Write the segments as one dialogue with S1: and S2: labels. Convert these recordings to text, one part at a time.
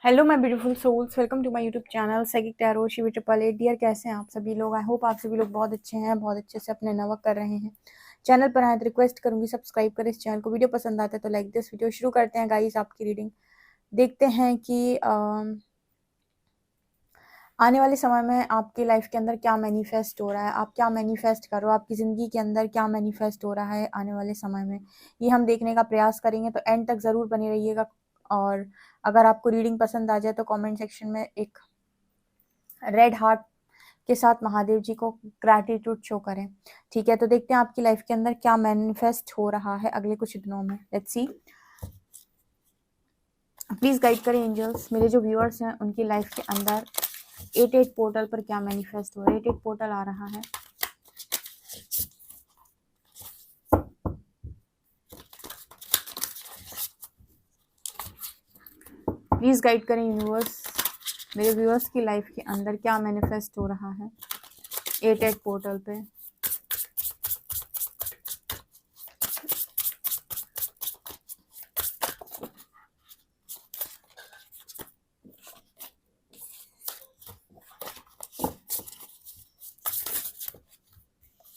S1: Hello my beautiful souls, welcome to my YouTube channel psychic tarot Shivi triple eight. Dear, कैसे हैं आप सभी लोग? आई होप आप सभी लोग बहुत अच्छे हैं, बहुत अच्छे से अपने नवक कर रहे हैं। चैनल पर आए तो रिक्वेस्ट करूंगी सब्सक्राइब करें इस चैनल को। वीडियो पसंद आता है तो लाइक दिस वीडियो। शुरू करते हैं गाइस आपकी रीडिंग। देखते हैं कि आने वाले समय में आपकी लाइफ के अंदर क्या मैनिफेस्ट हो रहा है, आप क्या मैनिफेस्ट करो, आपकी ज़िंदगी के अंदर क्या मैनिफेस्ट हो रहा है आने वाले समय में, ये हम देखने का प्रयास करेंगे। तो एंड तक ज़रूर बने रहिएगा। और अगर आपको रीडिंग पसंद आ जाए तो कमेंट सेक्शन में एक रेड हार्ट के साथ महादेव जी को ग्रैटिट्यूड शो करें। ठीक है, तो देखते हैं आपकी लाइफ के अंदर क्या मैनिफेस्ट हो रहा है अगले कुछ दिनों में। Let's see. प्लीज गाइड करें एंजल्स, मेरे जो व्यूअर्स हैं उनकी लाइफ के अंदर 88 पोर्टल पर क्या मैनिफेस्ट हो रहा है। 88 पोर्टल आ रहा है। प्लीज गाइड करें यूनिवर्स, मेरे व्यूअर्स की लाइफ के अंदर क्या मैनिफेस्ट हो रहा है 88 पोर्टल पे।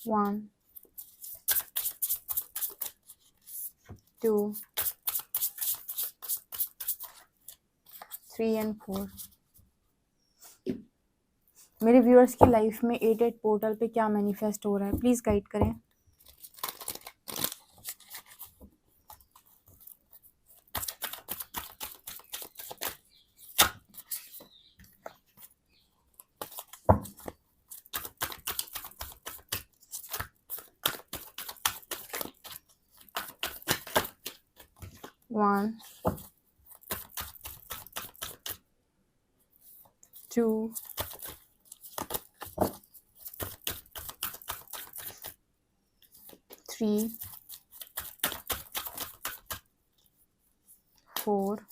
S1: One, two, 3 and 4। मेरे व्यूअर्स की लाइफ में 88 पोर्टल पे क्या मैनिफेस्ट हो रहा है, प्लीज गाइड करें। One, two, 3, 4,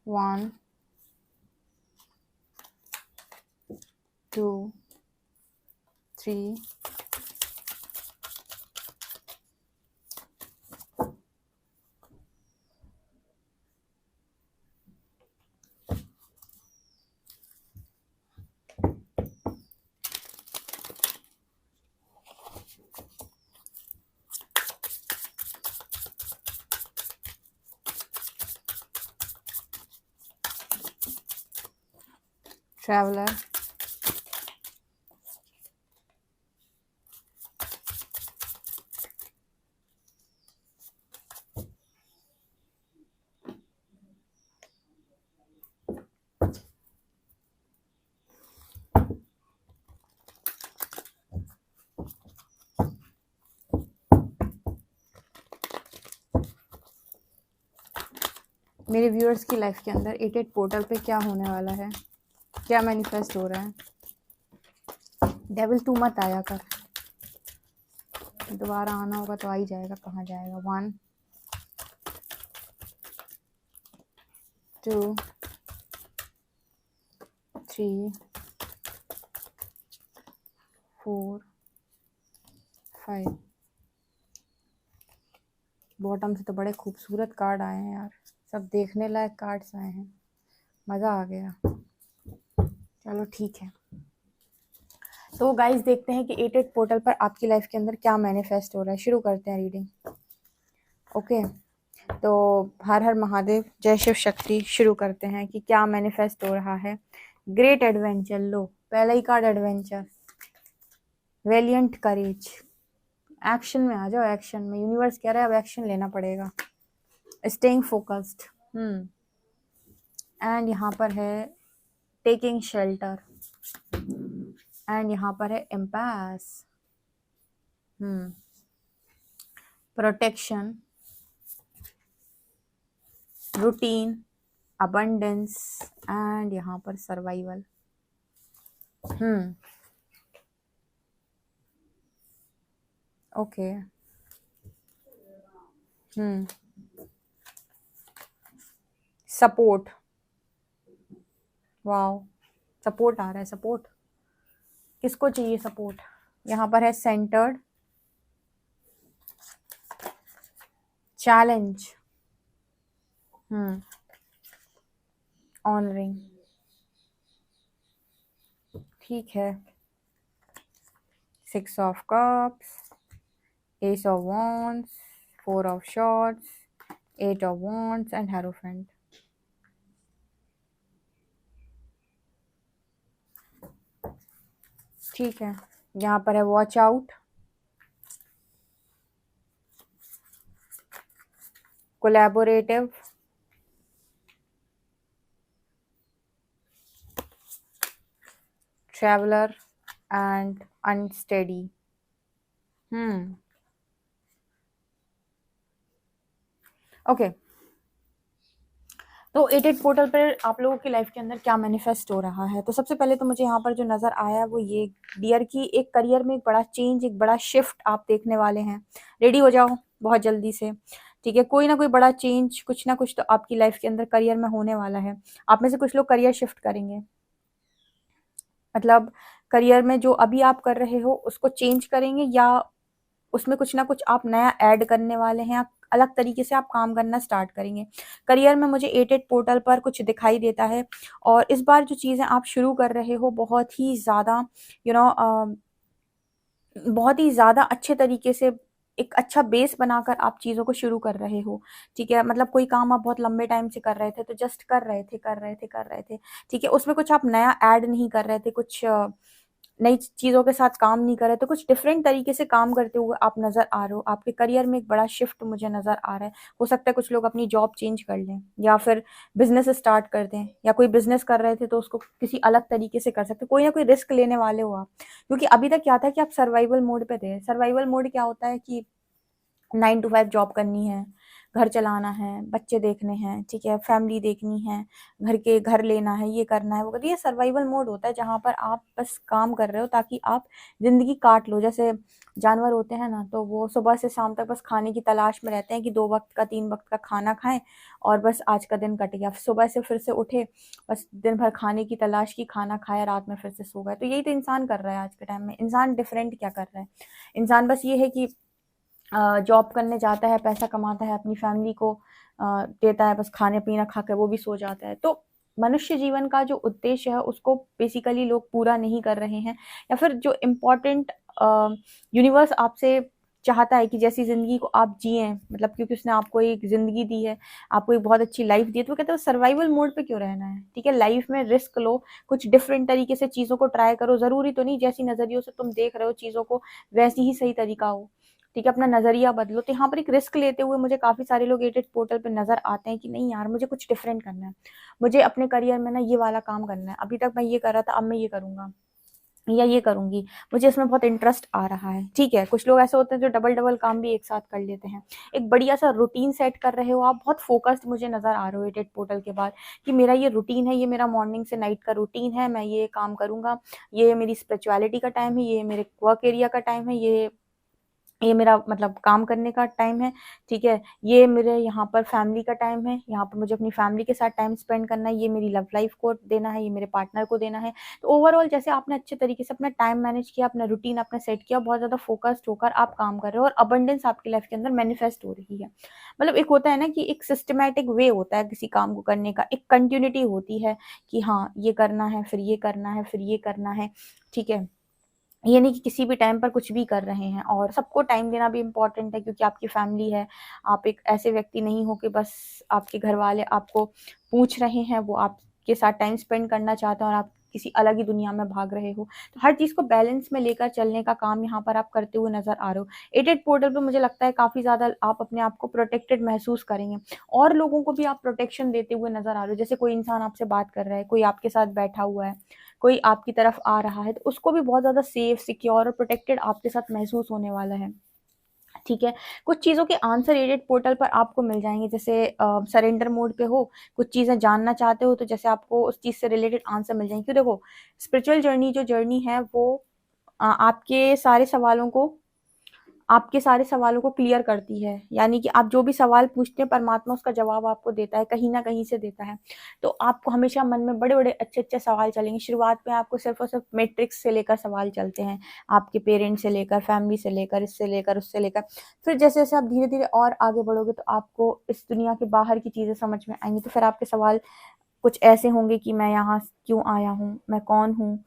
S1: one, two, 3, traveller, मेरे व्यूअर्स की लाइफ के अंदर 88 पोर्टल पे क्या होने वाला है, क्या मैनिफेस्ट हो रहा है। डेविल तू मत आया कर, दोबारा आना होगा तो आ ही जाएगा, कहाँ जाएगा। 1, 2, 3, 4, 5। बॉटम से तो बड़े खूबसूरत कार्ड आए हैं यार, सब देखने लायक कार्ड्स आए हैं, मज़ा आ गया। चलो ठीक है, तो गाइस देखते हैं कि 88 पोर्टल पर आपकी लाइफ के अंदर क्या मैनिफेस्ट हो रहा है। शुरू करते हैं रीडिंग। ओके, तो हर हर महादेव, जय शिव शक्ति। शुरू करते हैं कि क्या मैनिफेस्ट हो रहा है। ग्रेट एडवेंचर, लो पहला ही कार्ड एडवेंचर। वेलियंट करेज, एक्शन में आ जाओ, एक्शन में। यूनिवर्स कह रहा है अब एक्शन लेना पड़ेगा। स्टेइंग फोकस्ड, एंड यहाँ पर है टेकिंग शेल्टर, एंड यहाँ पर है empath, protection, routine, abundance and यहाँ पर survival. Okay. Support, wow, support आ रहा है। सपोर्ट किसको चाहिए सपोर्ट? यहाँ पर है सेंटर्ड, चैलेंज, ऑनरिंग, ठीक है। 6 of cups, S of wands, 4 of shorts, 8 of wands and hierophant. ठीक है, यहाँ पर है watch out, collaborative, traveller and unsteady. Okay, तो 88 पोर्टल पर आप लोगों की लाइफ के अंदर क्या मैनिफेस्ट हो रहा है? तो सबसे पहले तो मुझे यहाँ पर जो नज़र आया वो ये डियर की एक करियर में एक बड़ा चेंज, एक बड़ा शिफ्ट आप देखने वाले हैं। रेडी हो जाओ बहुत जल्दी से, ठीक है। कोई ना कोई बड़ा चेंज, कुछ ना कुछ तो आपकी लाइफ के अंदर करियर में होने वाला है। आप में से कुछ लोग करियर शिफ्ट करेंगे, मतलब करियर में जो अभी आप कर रहे हो उसको चेंज करेंगे, या उसमें कुछ ना कुछ आप नया ऐड करने वाले हैं, आप अलग तरीके से आप काम करना स्टार्ट करेंगे। करियर में मुझे 88 पोर्टल पर कुछ दिखाई देता है, और इस बार जो चीज़ें आप शुरू कर रहे हो बहुत ही ज़्यादा बहुत ही ज़्यादा अच्छे तरीके से एक अच्छा बेस बनाकर आप चीज़ों को शुरू कर रहे हो, ठीक है। मतलब कोई काम आप बहुत लंबे टाइम से कर रहे थे, तो जस्ट कर रहे थे, ठीक है। उसमें कुछ आप नया ऐड नहीं कर रहे थे, कुछ नई चीज़ों के साथ काम नहीं कर रहे, तो कुछ डिफरेंट तरीके से काम करते हुए आप नज़र आ रहे हो। आपके करियर में एक बड़ा शिफ्ट मुझे नज़र आ रहा है। हो सकता है कुछ लोग अपनी जॉब चेंज कर लें, या फिर बिजनेस स्टार्ट कर दें, या कोई बिजनेस कर रहे थे तो उसको किसी अलग तरीके से कर सकते, कोई ना कोई रिस्क लेने वाले हो आप। क्योंकि अभी तक क्या था कि आप सर्वाइवल मोड पे थे। सर्वाइवल मोड क्या होता है कि 9 to 5 जॉब करनी है, घर चलाना है, बच्चे देखने हैं, ठीक है, फैमिली देखनी है, घर लेना है, ये करना है, वो करना है। ये सर्वाइवल मोड होता है जहाँ पर आप बस काम कर रहे हो ताकि आप ज़िंदगी काट लो। जैसे जानवर होते हैं ना, तो वो सुबह से शाम तक बस खाने की तलाश में रहते हैं कि 2 वक्त का 3 वक्त का खाना खाएं, और बस आज का दिन कट गया। सुबह से फिर से उठे, बस दिन भर खाने की तलाश की, खाना खाया, रात में फिर से सो गए। तो यही तो इंसान कर रहा है आज के टाइम में। इंसान डिफरेंट क्या कर रहा है? इंसान बस ये है कि जॉब करने जाता है, पैसा कमाता है, अपनी फैमिली को देता है, बस खाने पीना खा कर वो भी सो जाता है। तो मनुष्य जीवन का जो उद्देश्य है उसको बेसिकली लोग पूरा नहीं कर रहे हैं, या फिर जो इम्पोर्टेंट यूनिवर्स आपसे चाहता है कि जैसी ज़िंदगी को आप जिए, मतलब क्योंकि उसने आपको एक ज़िंदगी दी है, आपको एक बहुत अच्छी लाइफ दी है, तो वो कहते हैं सर्वाइवल मोड पे क्यों रहना है, ठीक है। लाइफ में रिस्क लो, कुछ डिफरेंट तरीके से चीज़ों को ट्राई करो। ज़रूरी तो नहीं जैसी नज़रियों से तुम देख रहे हो चीज़ों को वैसी ही सही तरीका हो, ठीक है। अपना नज़रिया बदलो। तो यहाँ पर एक रिस्क लेते हुए मुझे काफ़ी सारे लोग 88 पोर्टल पे नज़र आते हैं कि नहीं यार, मुझे कुछ डिफरेंट करना है, मुझे अपने करियर में ना ये वाला काम करना है। अभी तक मैं ये कर रहा था, अब मैं ये करूँगा या ये करूँगी, मुझे इसमें बहुत इंटरेस्ट आ रहा है, ठीक है। कुछ लोग ऐसे होते हैं जो डबल काम भी एक साथ कर लेते हैं। एक बढ़िया सा रूटीन सेट कर रहे हो आप, बहुत फोकस्ड मुझे नज़र आ रहे हो 88 पोर्टल के बाद, कि मेरा ये रूटीन है, ये मेरा मॉर्निंग से नाइट का रूटीन है, मैं ये काम करूँगा, ये मेरी स्पिरिचुअलिटी का टाइम है, ये मेरे वर्क एरिया का टाइम है, ये मेरा मतलब काम करने का टाइम है, ठीक है। ये मेरे यहाँ पर फैमिली का टाइम है, यहाँ पर मुझे अपनी फैमिली के साथ टाइम स्पेंड करना है, ये मेरी लव लाइफ को देना है, ये मेरे पार्टनर को देना है। तो ओवरऑल जैसे आपने अच्छे तरीके से अपना टाइम मैनेज किया, अपना रूटीन आपने सेट किया, बहुत ज़्यादा फोकस्ड होकर आप काम कर रहे हो, और अबंडेंस आपकी लाइफ के अंदर मैनिफेस्ट हो रही है। मतलब एक होता है ना कि एक सिस्टमैटिक वे होता है किसी काम को करने का, एक कंटिन्यूटी होती है कि हाँ ये करना है, फिर ये करना है, फिर ये करना है, ठीक है। ये नहीं कि किसी भी टाइम पर कुछ भी कर रहे हैं। और सबको टाइम देना भी इम्पोर्टेंट है, क्योंकि आपकी फैमिली है। आप एक ऐसे व्यक्ति नहीं हो कि बस आपके घर वाले आपको पूछ रहे हैं, वो आपके साथ टाइम स्पेंड करना चाहते हैं और आप किसी अलग ही दुनिया में भाग रहे हो। तो हर चीज़ को बैलेंस में लेकर चलने का काम यहाँ पर आप करते हुए नज़र आ रहे हो। 88 पोर्टल पे मुझे लगता है काफ़ी ज़्यादा आप अपने आप को प्रोटेक्टेड महसूस करेंगे, और लोगों को भी आप प्रोटेक्शन देते हुए नज़र आ रहे हो। जैसे कोई इंसान आपसे बात कर रहा है, कोई आपके साथ बैठा हुआ है, कोई आपकी तरफ आ रहा है, तो उसको भी बहुत ज़्यादा सेफ, सिक्योर और प्रोटेक्टेड आपके साथ महसूस होने वाला है। ठीक है। कुछ चीज़ों के आंसर एडिट पोर्टल पर आपको मिल जाएंगे, जैसे सरेंडर मोड पे हो, कुछ चीज़ें जानना चाहते हो तो जैसे आपको उस चीज़ से रिलेटेड आंसर मिल जाएंगे। क्यों, देखो स्पिरिचुअल जर्नी जो जर्नी है वो आपके सारे सवालों को क्लियर करती है। यानी कि आप जो भी सवाल पूछते हैं परमात्मा उसका जवाब आपको देता है, कहीं ना कहीं से देता है। तो आपको हमेशा मन में बड़े बड़े अच्छे अच्छे सवाल चलेंगे। शुरुआत में आपको सिर्फ और सिर्फ मैट्रिक्स से लेकर सवाल चलते हैं, आपके पेरेंट्स से लेकर, फैमिली से लेकर, इससे लेकर, उससे लेकर। फिर जैसे जैसे आप धीरे धीरे और आगे बढ़ोगे तो आपको इस दुनिया के बाहर की चीज़ें समझ में आएंगी। तो फिर आपके सवाल कुछ ऐसे होंगे कि मैं यहाँ क्यों आया हूँ, मैं कौन हूँ,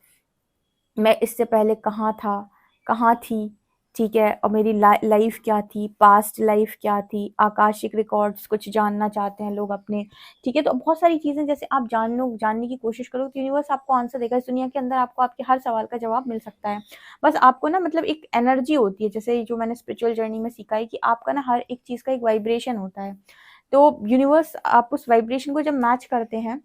S1: मैं इससे पहले कहाँ था, कहाँ थी, ठीक है, और मेरी लाइफ क्या थी, पास्ट लाइफ क्या थी, आकाशिक रिकॉर्ड्स कुछ जानना चाहते हैं लोग अपने। ठीक है, तो बहुत सारी चीज़ें जैसे आप जानने की कोशिश करो तो यूनिवर्स आपको आंसर देगा। इस दुनिया के अंदर आपको आपके हर सवाल का जवाब मिल सकता है। बस आपको ना मतलब एक एनर्जी होती है, जैसे जो मैंने स्पिरिचुअल जर्नी में सीखा है कि आपका ना हर एक चीज़ का एक वाइब्रेशन होता है। तो यूनिवर्स आप उस वाइब्रेशन को जब मैच करते हैं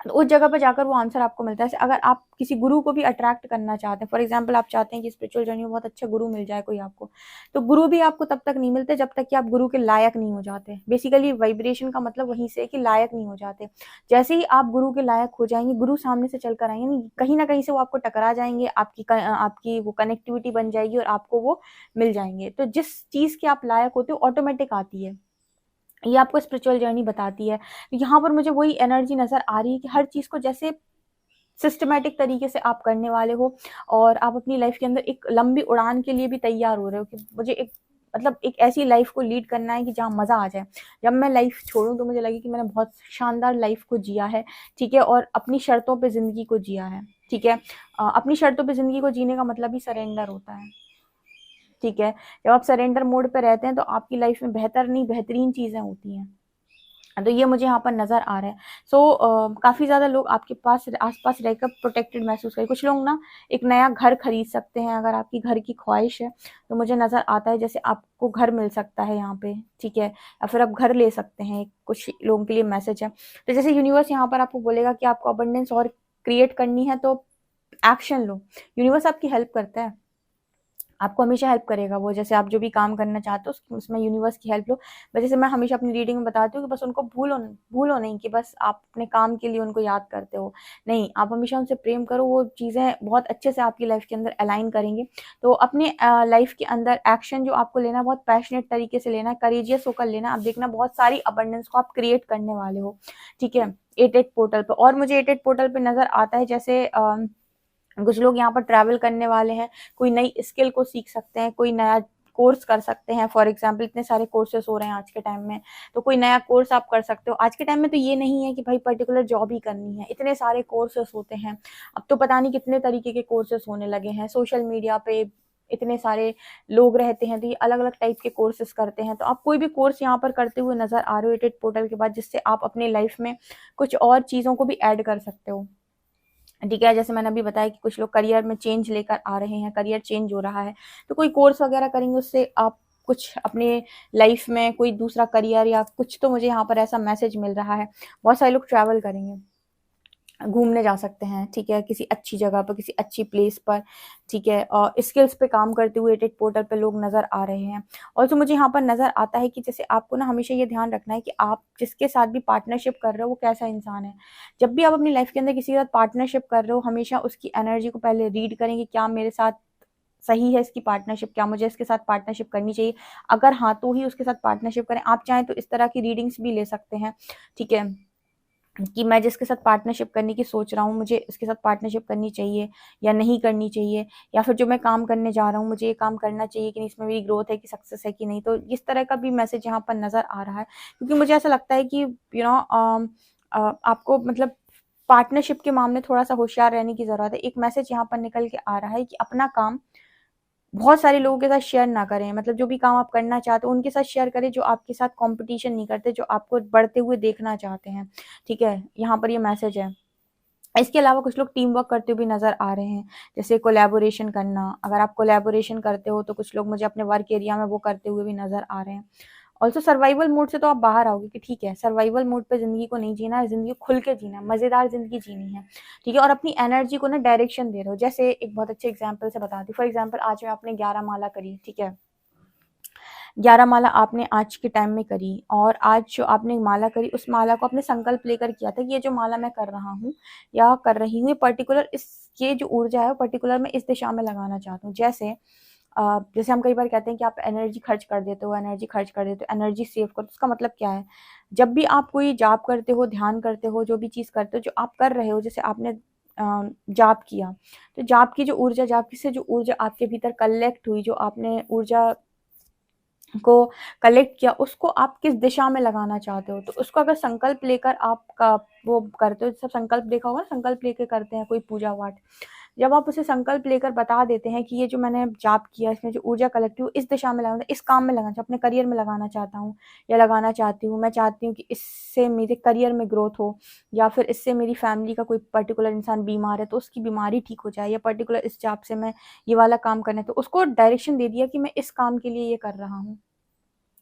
S1: तो उस जगह पर जाकर वो आंसर आपको मिलता है। अगर आप किसी गुरु को भी अट्रैक्ट करना चाहते हैं, फॉर एग्जांपल आप चाहते हैं कि स्पिरिचुअल जर्नी में बहुत अच्छा गुरु मिल जाए कोई आपको, तो गुरु भी आपको तब तक नहीं मिलते जब तक कि आप गुरु के लायक नहीं हो जाते। बेसिकली वाइब्रेशन का मतलब वहीं से कि लायक नहीं हो जाते। जैसे ही आप गुरु के लायक हो जाएंगे, गुरु सामने से चलकर आएंगे, नहीं कहीं ना कहीं से वो आपको टकरा जाएंगे, आपकी वो कनेक्टिविटी बन जाएगी और आपको वो मिल जाएंगे। तो जिस चीज़ के आप लायक होते हो ऑटोमेटिक आती है। ये आपको स्पिरिचुअल जर्नी बताती है। यहाँ पर मुझे वही एनर्जी नज़र आ रही है कि हर चीज़ को जैसे सिस्टमैटिक तरीके से आप करने वाले हो और आप अपनी लाइफ के अंदर एक लंबी उड़ान के लिए भी तैयार हो रहे हो कि मुझे एक मतलब एक ऐसी लाइफ को लीड करना है कि जहाँ मज़ा आ जाए। जब मैं लाइफ छोड़ूँ तो मुझे लगे कि मैंने बहुत शानदार लाइफ को जिया है, ठीक है, और अपनी शर्तों पे ज़िंदगी को जिया है, ठीक है। अपनी शर्तों पे ज़िंदगी को जीने का मतलब ही सरेंडर होता है, ठीक है। जब आप सरेंडर मोड पे रहते हैं तो आपकी लाइफ में बेहतर नहीं बेहतरीन चीज़ें होती हैं। तो ये मुझे यहाँ पर नज़र आ रहा है। सो काफ़ी ज़्यादा लोग आपके पास आस-पास रहकर प्रोटेक्टेड महसूस करें। कुछ लोग ना एक नया घर खरीद सकते हैं, अगर आपकी घर की ख्वाहिश है, तो मुझे नज़र आता है जैसे आपको घर मिल सकता है यहाँ पे, ठीक है? या फिर आप घर ले सकते हैं, कुछ लोगों के लिए मैसेज है। तो जैसे यूनिवर्स यहाँ पर आपको बोलेगा कि आपको अबंडेंस और क्रिएट करनी है तो एक्शन लो। यूनिवर्स आपकी हेल्प करता है। आपको हमेशा हेल्प करेगा वो, जैसे आप जो भी काम करना चाहते हो उसमें यूनिवर्स की हेल्प लो। बस जैसे मैं हमेशा अपनी रीडिंग में बताती हूँ कि बस उनको भूलो नहीं कि बस आप अपने काम के लिए उनको याद करते हो। नहीं, आप हमेशा उनसे प्रेम करो, वो चीज़ें बहुत अच्छे से आपकी लाइफ के अंदर अलाइन करेंगे। तो अपने लाइफ के अंदर एक्शन जो आपको लेना है बहुत पैशनेट तरीके से लेना है, करेजियस होकर लेना है। आप देखना बहुत सारी अबंडेंस को आप क्रिएट करने वाले हो, ठीक है, 88 पोर्टल पर। और मुझे 88 पोर्टल पर नज़र आता है जैसे कुछ लोग यहाँ पर ट्रैवल करने वाले हैं, कोई नई स्किल को सीख सकते हैं, कोई नया कोर्स कर सकते हैं। फॉर एग्जाम्पल इतने सारे कोर्सेज हो रहे हैं आज के टाइम में, तो कोई नया कोर्स आप कर सकते हो। आज के टाइम में तो ये नहीं है कि भाई पर्टिकुलर जॉब ही करनी है, इतने सारे कोर्सेज होते हैं। अब तो पता नहीं कितने तरीके के कोर्सेज होने लगे हैं। सोशल मीडिया पे इतने सारे लोग रहते हैं तो ये अलग अलग टाइप के कोर्सेज करते हैं। तो आप कोई भी कोर्स यहाँ पर करते हुए नजर आ रहे हो 88 पोर्टल के बाद, जिससे आप अपनी लाइफ में कुछ और चीज़ों को भी ऐड कर सकते हो, ठीक है। जैसे मैंने अभी बताया कि कुछ लोग करियर में चेंज लेकर आ रहे हैं, करियर चेंज हो रहा है, तो कोई कोर्स वगैरह करेंगे, उससे आप कुछ अपने लाइफ में कोई दूसरा करियर या कुछ, तो मुझे यहाँ पर ऐसा मैसेज मिल रहा है। बहुत सारे लोग ट्रैवल करेंगे, घूमने जा सकते हैं, ठीक है, किसी अच्छी जगह पर, किसी अच्छी प्लेस पर, ठीक है। और स्किल्स पे काम करते हुए 88 पोर्टल पे लोग नज़र आ रहे हैं। और जो मुझे यहाँ पर नज़र आता है कि जैसे आपको ना हमेशा ये ध्यान रखना है कि आप जिसके साथ भी पार्टनरशिप कर रहे हो वो कैसा इंसान है। जब भी आप अपनी लाइफ के अंदर किसी के साथ पार्टनरशिप कर रहे हो, हमेशा उसकी एनर्जी को पहले रीड करें कि क्या मेरे साथ सही है इसकी पार्टनरशिप, क्या मुझे इसके साथ पार्टनरशिप करनी चाहिए। अगर हाँ, तो ही उसके साथ पार्टनरशिप करें। आप चाहें तो इस तरह की रीडिंग्स भी ले सकते हैं, ठीक है, कि मैं जिसके साथ पार्टनरशिप करने की सोच रहा हूँ, मुझे इसके साथ पार्टनरशिप करनी चाहिए या नहीं करनी चाहिए, या फिर जो मैं काम करने जा रहा हूँ मुझे ये काम करना चाहिए कि नहीं, इसमें मेरी ग्रोथ है कि सक्सेस है कि नहीं। तो इस तरह का भी मैसेज यहाँ पर नज़र आ रहा है, क्योंकि मुझे ऐसा लगता है कि आपको मतलब पार्टनरशिप के मामले थोड़ा सा होशियार रहने की ज़रूरत है। एक मैसेज यहाँ पर निकल के आ रहा है कि अपना काम बहुत सारे लोगों के साथ शेयर ना करें, मतलब जो भी काम आप करना चाहते हो उनके साथ शेयर करें जो आपके साथ कंपटीशन नहीं करते, जो आपको बढ़ते हुए देखना चाहते हैं, ठीक है। यहाँ पर ये मैसेज है। इसके अलावा कुछ लोग टीम वर्क करते हुए भी नज़र आ रहे हैं, जैसे कोलैबोरेशन करना। अगर आप कोलैबोरेशन करते हो तो कुछ लोग मुझे अपने वर्क एरिया में वो करते हुए भी नज़र आ रहे हैं। ऑल्सो सर्वाइवल मोड से तो आप बाहर आओगे कि ठीक है, सर्वाइवल मोड पे ज़िंदगी को नहीं जीना है, ज़िंदगी को खुल के जीना है, मज़ेदार ज़िंदगी जीनी है, ठीक है। और अपनी एनर्जी को ना डायरेक्शन दे रहे हो। जैसे एक बहुत अच्छे एग्जाम्पल से बताती हूँ। फॉर एग्जाम्पल आज में आपने 11 माला करी, ठीक है, 11 माला आपने आज के टाइम में करी, और आज जो आपने माला करी उस माला को आपने संकल्प लेकर किया था कि ये जो माला मैं कर रहा हूँ या कर रही हूँ, ये पर्टिकुलर इस ये जो ऊर्जा है वो पर्टिकुलर मैं इस दिशा में लगाना चाहता हूँ। जैसे हम कई बार कहते हैं कि आप एनर्जी खर्च कर देते हो, एनर्जी खर्च कर देते हो, एनर्जी सेव करो। उसका मतलब क्या है? जब भी आप कोई जाप करते हो, ध्यान करते हो, जो भी चीज़ करते हो, जो आप कर रहे हो, जैसे आपने जाप किया, तो जाप की जो ऊर्जा, जाप की से जो ऊर्जा आपके भीतर कलेक्ट हुई, जो आपने ऊर्जा को कलेक्ट किया, उसको आप किस दिशा में लगाना चाहते हो, तो उसको अगर संकल्प लेकर आपका वो करते हो, सब संकल्प देखा होगा ना, संकल्प लेकर करते हैं कोई पूजा पाठ। जब आप उसे संकल्प लेकर बता देते हैं कि ये जो मैंने जाप किया, इसमें जो ऊर्जा कलेक्ट हुई, इस दिशा में लगाना, इस काम में लगाना, अपने करियर में लगाना चाहता हूँ या लगाना चाहती हूँ, मैं चाहती हूँ कि इससे मेरे करियर में ग्रोथ हो, या फिर इससे मेरी फैमिली का कोई पर्टिकुलर इंसान बीमार है तो उसकी बीमारी ठीक हो जाए, या पर्टिकुलर इस जाप से मैं ये वाला काम करना है, तो उसको डायरेक्शन दे दिया कि मैं इस काम के लिए ये कर रहा हूँ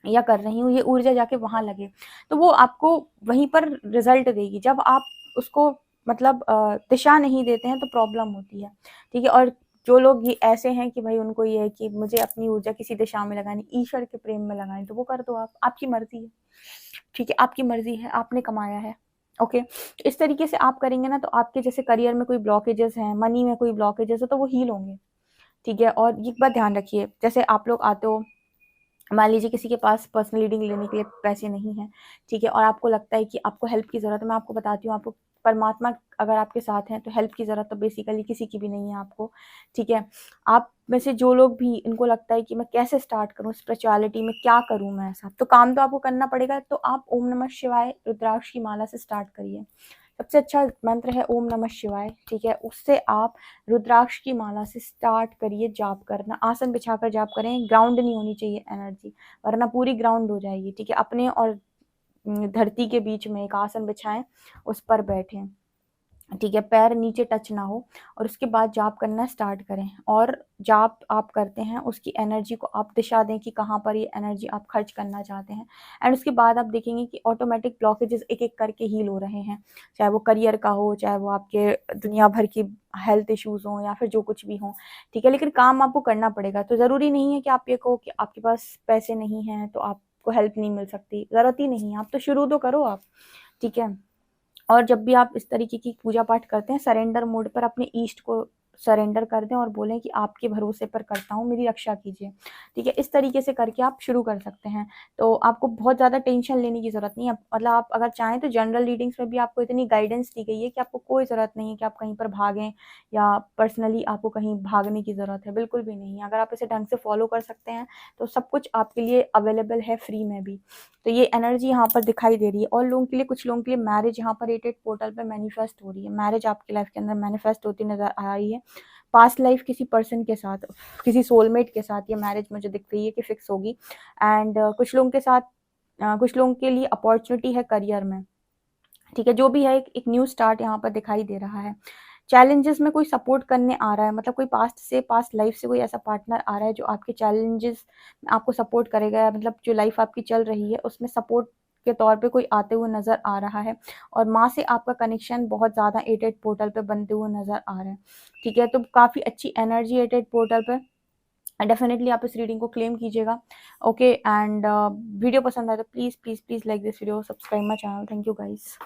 S1: या कर रही हूँ, ये ऊर्जा जाके वहाँ लगे, तो वो आपको वहीं पर रिजल्ट देगी। जब आप उसको मतलब दिशा नहीं देते हैं तो प्रॉब्लम होती है, ठीक है। और जो लोग ये ऐसे हैं कि भाई उनको ये है कि मुझे अपनी ऊर्जा किसी दिशा में लगानी, ईश्वर के प्रेम में लगानी, तो वो कर दो आप, आपकी मर्जी है, ठीक है, आपकी मर्जी है, आपने कमाया है। ओके, तो इस तरीके से आप करेंगे ना, तो आपके जैसे करियर में कोई ब्लॉकेजेस हैं, मनी में कोई ब्लॉकेजेस है, तो वो हील होंगे, ठीक है। और एक बात ध्यान रखिए, जैसे आप लोग आते हो, मान लीजिए किसी के पास पर्सनल रीडिंग लेने के लिए पैसे नहीं हैं, ठीक है, और आपको लगता है कि आपको हेल्प की ज़रूरत है, मैं आपको बताती हूँ, आपको परमात्मा अगर आपके साथ हैं तो हेल्प की ज़रूरत तो बेसिकली किसी की भी नहीं है आपको, ठीक है। आप में से जो लोग भी इनको लगता है कि मैं कैसे स्टार्ट करूँ स्पिरिचुअलिटी में, क्या करूँ मैं ऐसा, तो काम तो आपको करना पड़ेगा, तो आप ओम नमः शिवाय रुद्राक्ष की माला से स्टार्ट करिए। सबसे अच्छा मंत्र है ओम नमः शिवाय, ठीक है, उससे आप रुद्राक्ष की माला से स्टार्ट करिए जाप करना। आसन बिछाकर जाप करें, ग्राउंड नहीं होनी चाहिए एनर्जी, वरना पूरी ग्राउंड हो जाएगी, ठीक है। अपने और धरती के बीच में एक आसन बिछाएं, उस पर बैठें, ठीक है, पैर नीचे टच ना हो, और उसके बाद जाप करना स्टार्ट करें। और जाप आप करते हैं, उसकी एनर्जी को आप दिशा दें कि कहाँ पर ये एनर्जी आप खर्च करना चाहते हैं, एंड उसके बाद आप देखेंगे कि ऑटोमेटिक ब्लॉकेजेस एक एक करके हील हो रहे हैं, चाहे वो करियर का हो, चाहे वो आपके दुनिया भर की हेल्थ इश्यूज हों, या फिर जो कुछ भी हों, ठीक है। लेकिन काम आपको करना पड़ेगा, तो ज़रूरी नहीं है कि आप ये कहो कि आपके पास पैसे नहीं हैं तो आपको हेल्प नहीं मिल सकती, ज़रूरत ही नहीं है, आप तो शुरू तो करो आप, ठीक है। और जब भी आप इस तरीके की पूजा पाठ करते हैं, सरेंडर मोड पर अपने ईष्ट को सरेंडर कर दें और बोलें कि आपके भरोसे पर करता हूँ, मेरी रक्षा कीजिए, ठीक है। इस तरीके से करके आप शुरू कर सकते हैं, तो आपको बहुत ज़्यादा टेंशन लेने की ज़रूरत नहीं है। मतलब आप अगर चाहें तो जनरल रीडिंग्स में भी आपको इतनी गाइडेंस दी गई है कि आपको कोई ज़रूरत नहीं है कि आप कहीं पर भागें, या पर्सनली आपको कहीं भागने की ज़रूरत है, बिल्कुल भी नहीं है। अगर आप इसे ढंग से फॉलो कर सकते हैं तो सब कुछ आपके लिए अवेलेबल है फ्री में भी। तो ये एनर्जी यहाँ पर दिखाई दे रही है, और लोगों के लिए, कुछ लोगों के लिए मैरिज यहाँ पर 88 पोर्टल पे मैनिफेस्ट हो रही है, मैरिज आपकी लाइफ के अंदर मैनिफेस्ट होती नजर आ रही है। पास्ट लाइफ किसी पर्सन के साथ, किसी सोलमेट के साथ ये मैरिज मुझे दिख रही है कि फिक्स होगी। एंड कुछ लोगों के साथ, कुछ लोगों के लिए अपॉर्चुनिटी है करियर में, ठीक है। जो भी है, एक न्यू स्टार्ट यहाँ पर दिखाई दे रहा है। चैलेंजेस में कोई सपोर्ट करने आ रहा है, मतलब कोई पास्ट लाइफ से कोई ऐसा पार्टनर आ रहा है जो आपके चैलेंजेस में आपको सपोर्ट करेगा, मतलब जो लाइफ आपकी चल रही है उसमें सपोर्ट के तौर पे कोई आते हुए नज़र आ रहा है। और माँ से आपका कनेक्शन बहुत ज़्यादा 88 पोर्टल पे बनते हुए नज़र आ रहा है, ठीक है। तो काफ़ी अच्छी एनर्जी 88 पोर्टल पे, डेफिनेटली आप इस रीडिंग को क्लेम कीजिएगा, ओके। एंड वीडियो पसंद आए तो please please please like this video, subscribe my channel. Thank you guys.